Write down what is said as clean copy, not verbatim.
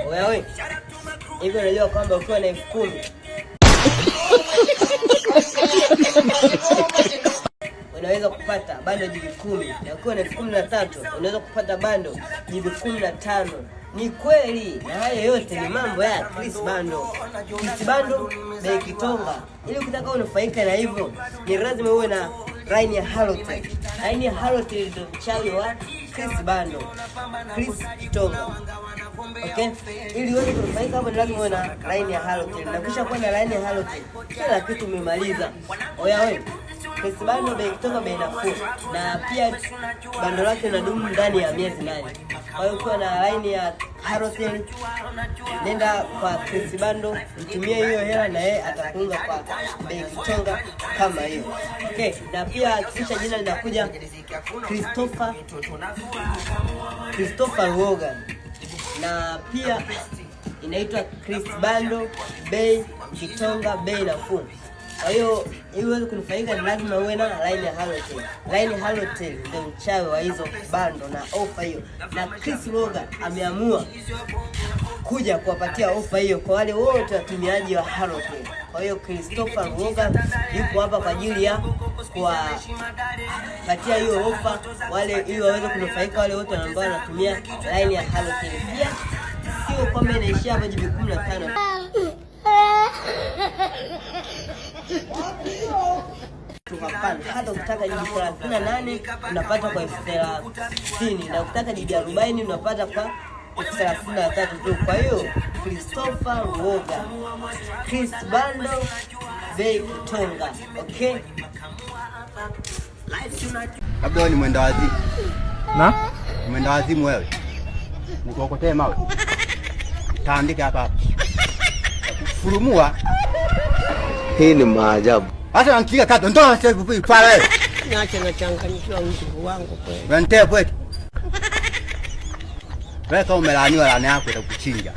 Wewe hivi unajua kwamba ukiwa na 10,000 unaweza kupata bando GB 10, na ukiwa na 13,000 unaweza kupata bando GB 15. Ni kweli, na haya yote ni mambo ya Chris Bando. Chris Bando bei Kitonga. Ili ukitaka unufaika na hivyo, ni lazima uwe na line ya Halotel. Line ya Halotel ndio mchawi wa Chris Bando, Chris Kitonga. Okay? Ili uweze kunufaika hapo, ni lazima uwe na line ya Halotel. Na kisha kuwa na line ya Halotel, kila kitu umemaliza. Oya wewe, Chris Bando bei Kitonga bei nafuu, na pia bando lake linadumu ndani ya miezi 8. Kwa hiyo ukiwa na line ya Halotel, nenda kwa Chris Bando, mtumie hiyo hela na yeye atakuunga kwa bei Kitonga kama hiyo. Okay, na pia kisha jina linakuja Christopher Logan, na pia inaitwa Chris Bando bei Kitonga bei nafuu. Kwa hiyo ili uweze kunufaika ni lazima uwe na line ya Halotel. Line ya Halotel ndio mchawi wa hizo bando na ofa hiyo. Na Chris Logan ameamua kuja kuwapatia ofa hiyo kwa wale wote watumiaji wa Halotel. Kwa hiyo Christopher Logan yupo hapa kwa ajili ya kuwapatia hiyo ofa wale, ili waweze kunufaika wale wote ambao wanatumia line ya Halotel. Pia sio kwamba inaishia hapa GB 15. Hata ukitaka GB 38 unapata kwa 30,000, na ukitaka GB 40 unapata kwa 33 tu. Kwa hiyo Christopher Logan, Chris Bando bei Kitonga. Okay, labda wewe ni mwenda wazimu. Na mwenda wazimu wewe, nikokotee mawe taandika hapa furumua. Hii ni maajabu. Hata ankia kato ndo sasa vipi pale. Niache na changanyikiwa mtu wangu kweli. Wente kwetu. Wewe kama umelaaniwa laana yako itakuchinja.